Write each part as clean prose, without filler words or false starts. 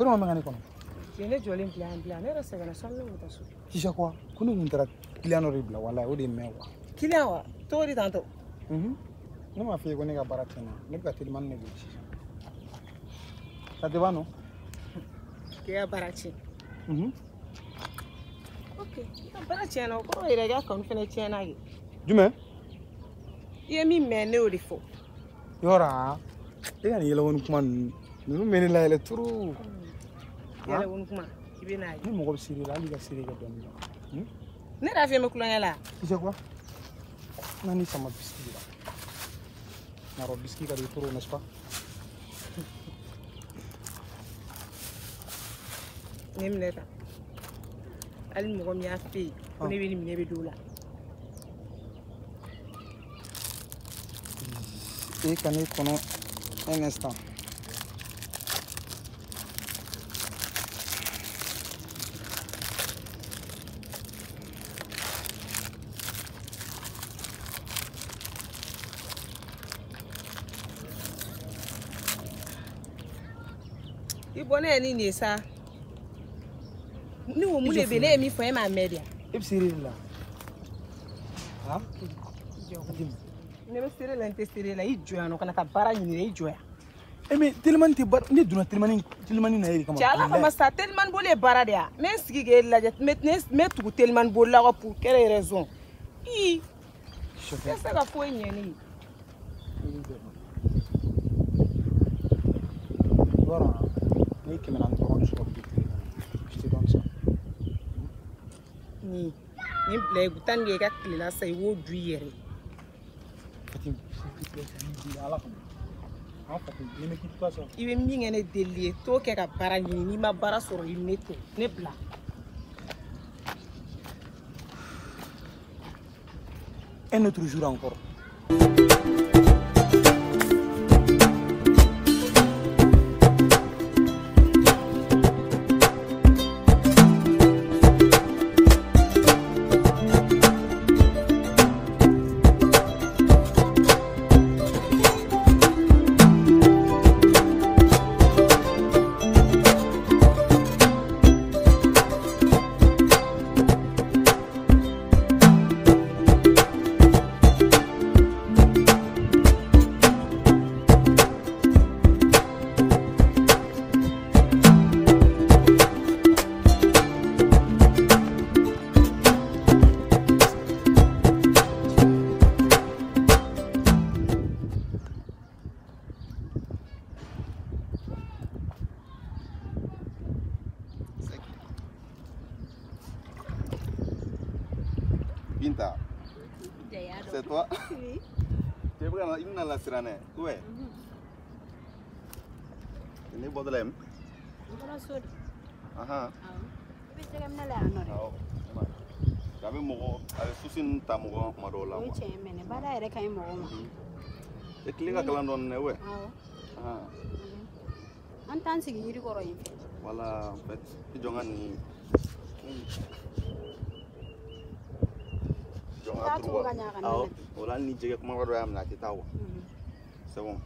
Comment on est Je ne joli plan, ne reste que la somme de ta qui c'est quoi? Qu'on nous montre client horrible, voilà, ou des mecs. Client, toi, tantôt. Non, ma fille, on est à Baratena. Ne pas tellement négocier. Ça te va, non? Qui est à Barachi. Ok, Barachi, on va y regarder comme fait les tiens. Du moins, il y a mis mes au défaut. Yora, il y a un command. Nous menons la électro. Il y a un command. Il vient à nous, mon Syrie, là, il y a Syrie qui donne. Ne la fait me cloner là. Tu sais quoi? Non, ça m'a biscuit là. On a biscuit à l'électro, n'est-ce pas? Nemleta. Ali mo mi afi. Ko ne bi ni me be dola. Et quand il connaît un instant. Il bonnet ni ça. Nous, nous les bélés, mi faut ma média. Et puis Cyril là. Ah? Ne be sere la intestere la i joya no kana ka bara ni i joya. Mais tellement te bar ni duna tellement na yeri kama. Chala kama sa tellement bolé bara dia. Mais sigi ge la jet met tu tellement bolla ko pour quelle raison? I. C'est ça ka fo nyani. Voilà. Ni que me l'en trop sur le je te donne ça. Ni blé gutan ge ka kila sai wo duyere. Il veut m'y gagner des liens. Toi qui as barré ni ma barre sur le métro, ne bla. Un autre jour encore. Binta, c'est toi? Oui. Tu es vraiment une la sirène. Où est? Tu n'es pas de l'aime? Ah. J'avais mon souci ta mon marola. Oui, tiens, mais pas d'ailleurs quand il m'a Et qui l'a galandon ne ouais. Ah. En tant que il y Voilà, en fait, tu jongas ni. Ah, voilà, ni j'ai comment on va amener la tête à vous. C'est bon.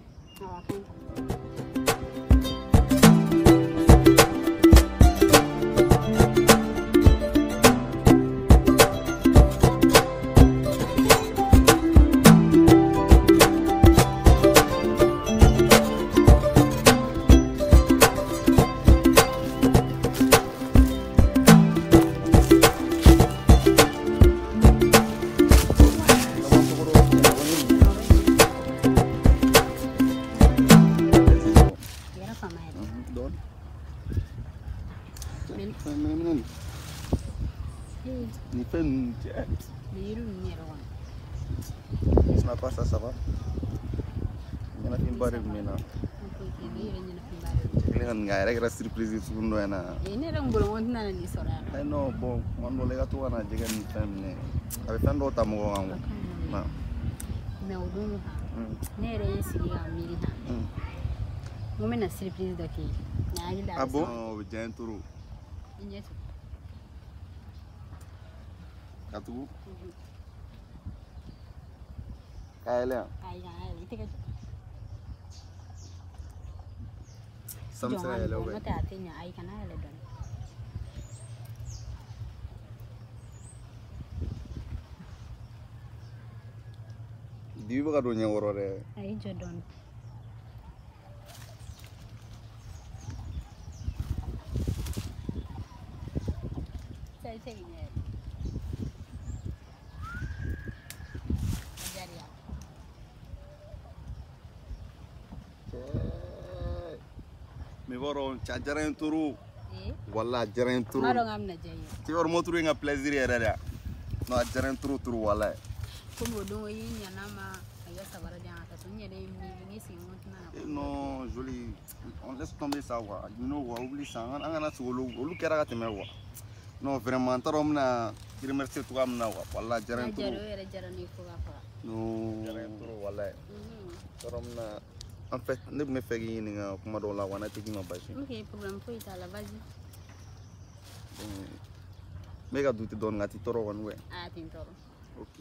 Ça va? Il y a une barre de mina. Il y a une surprise sur nous. Non, bon, on va tout en avec un autre amour. Mais au bout, surprise de ah bon? J'ai un tour. Katu? Kaya Sam sera yɛlɛ o bɛ. N'o tɛ a tɛ ɲa ayi kana yɛlɛ dɔɔni. Dibi bɛ ka don ɲɛ wɔrɔ dɛ. Ayi jɔ dɔɔni. Mais bɔrɔ cɛ a diyara n ye trop. Wala a diyara n ye trop. N'a dɔn k'a bɛna diya i ye. Cɛ bɔrɔ moto in ka plaisir yɛrɛ de. Non a diyara n ye trop wala. Komi o don i ɲana ma a ka sabara di yan ka taa so n yɛrɛ ye min ye sigi n ko tɛna na. Non joli on laisse tomber ça quoi. Non quoi oublie ça. An kana sigi olu kɛra ka tɛmɛ quoi. Non vraiment n t'a dɔn n bɛna i remercier cogoya min na quoi. Wala a diyara n ye trop. O yɛrɛ diyara ne ye fo k'a faga. Non diyara n ye trop wala. N t'a dɔn n bɛna en fait ne tun bɛ fɛ k'i ɲininka kuma dɔw la wa ne tɛ k'i ma basi. Ok problème foyi t'a la vas-y. N bɛ ka du tɛ dɔɔni nka a t'i tɔɔrɔ kɔni. A tɛ n tɔɔrɔ. Ok.